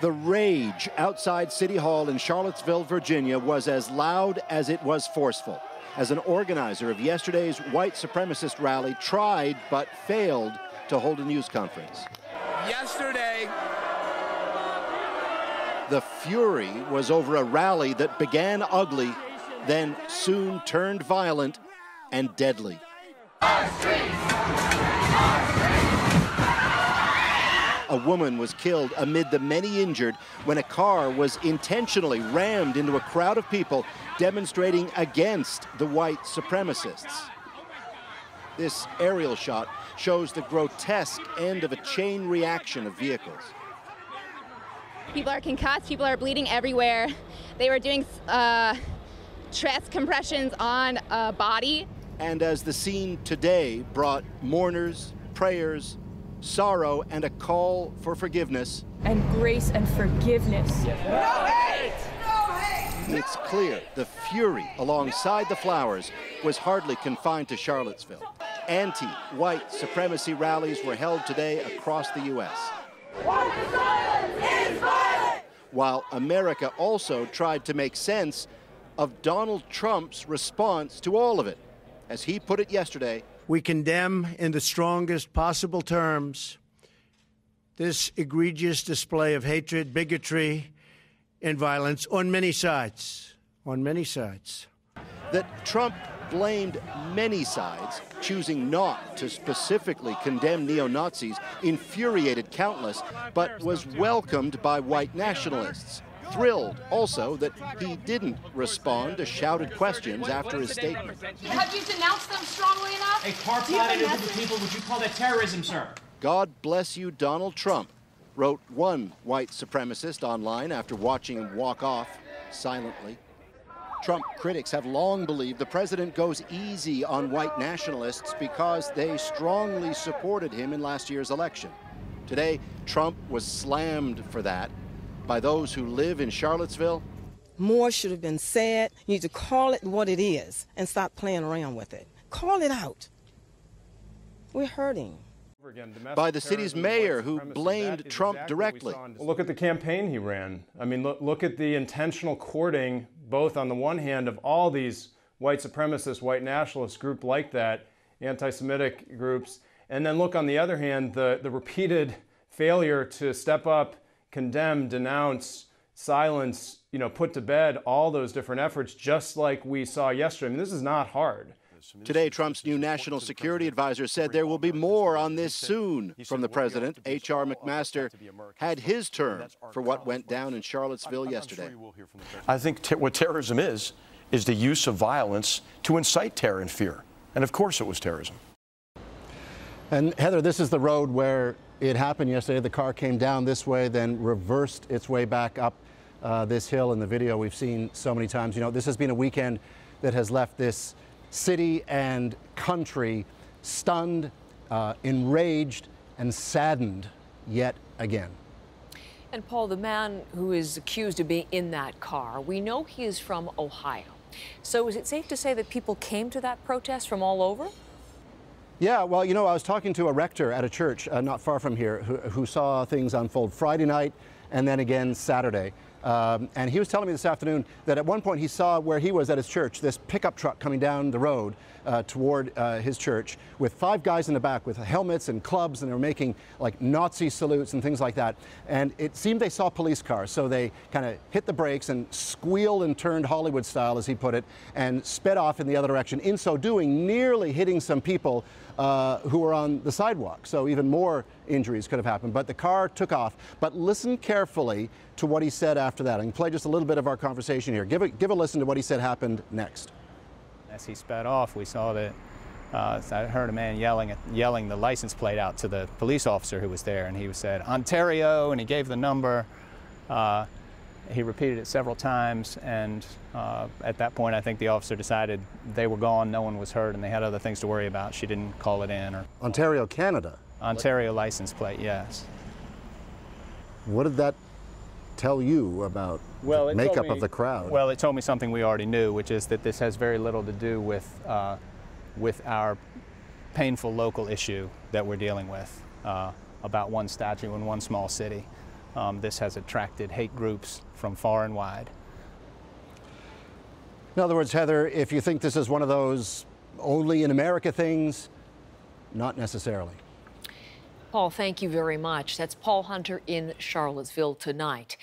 The rage outside City Hall in Charlottesville, Virginia, was as loud as it was forceful, as an organizer of yesterday's white supremacist rally tried but failed to hold a news conference. Yesterday, the fury was over a rally that began ugly, then soon turned violent and deadly. Our streets! Our streets! A woman was killed amid the many injured when a car was intentionally rammed into a crowd of people demonstrating against the white supremacists. This aerial shot shows the grotesque end of a chain reaction of vehicles. People are concussed, people are bleeding everywhere. They were doing chest compressions on a body. And as the scene today brought mourners, prayers, sorrow, and a call for forgiveness. And grace and forgiveness. No hate! No hate! It's clear the fury alongside the flowers was hardly confined to Charlottesville. Anti-white supremacy rallies were held today across the U.S. White silence is violent! While America also tried to make sense of Donald Trump's response to all of it. As he put it yesterday, we condemn in the strongest possible terms this egregious display of hatred, bigotry, and violence on many sides. On many sides. That Trump blamed many sides, choosing not to specifically condemn neo-Nazis, infuriated countless, but was welcomed by white nationalists. Thrilled also that he didn't respond to shouted questions after his statement. Have you denounced them strongly enough? A car plotted into the people, would you call that terrorism, sir? God bless you, Donald Trump, wrote one white supremacist online after watching him walk off silently. Trump critics have long believed the president goes easy on white nationalists because they strongly supported him in last year's election. Today, Trump was slammed for that by those who live in Charlottesville. More should have been said. You need to call it what it is and stop playing around with it. Call it out. We're hurting. By the city's mayor, who blamed Trump directly. Well, look at the campaign he ran. I mean, look at the intentional courting, both on the one hand of all these white supremacist, white nationalist groups like that, anti-Semitic groups, and then look on the other hand, the repeated failure to step up, condemn, denounce, silence, put to bed all those different efforts, just like we saw yesterday. I mean, this is not hard. Today, Trump's new national security advisor said there will be more on this soon from the president. H.R. McMaster had his term for what went down in Charlottesville yesterday. I think what terrorism is the use of violence to incite terror and fear. And of course it was terrorism. And Heather, this is the road where it happened yesterday. The car came down this way, then reversed its way back up this hill in the video we've seen so many times. This has been a weekend that has left this city and country stunned, enraged, and saddened yet again. And Paul, the man who is accused of being in that car, we know he is from Ohio. So is it safe to say that people came to that protest from all over? Yeah, well, I was talking to a rector at a church not far from here who saw things unfold Friday night and then again Saturday. And he was telling me this afternoon that at one point he saw where he was at his church, this pickup truck coming down the road toward his church with 5 guys in the back with helmets and clubs, and they were making like Nazi salutes and things like that. And it seemed they saw police cars, so they kind of hit the brakes and squealed and turned Hollywood style, as he put it, and sped off in the other direction. In so doing, nearly hitting some people who were on the sidewalk. So even more injuries could have happened. But the car took off. But listen carefully to what he said after that. I can play just a little bit of our conversation here. Give a listen to what he said happened next. As he sped off, we saw that I heard a man yelling the license plate out to the police officer who was there, and he said, "Ontario," and he gave the number. He repeated it several times, and at that point, I think the officer decided they were gone, no one was hurt, and they had other things to worry about. She didn't call it in. Ontario, Canada? Ontario license plate, yes. What did that tell you about the makeup of the crowd? Well, it told me something we already knew, which is that this has very little to do with our painful local issue that we're dealing with about one statue in one small city. this has attracted hate groups from far and wide. In other words, Heather, if you think this is one of those only in America things, not necessarily. Paul, thank you very much. That's Paul Hunter in Charlottesville tonight.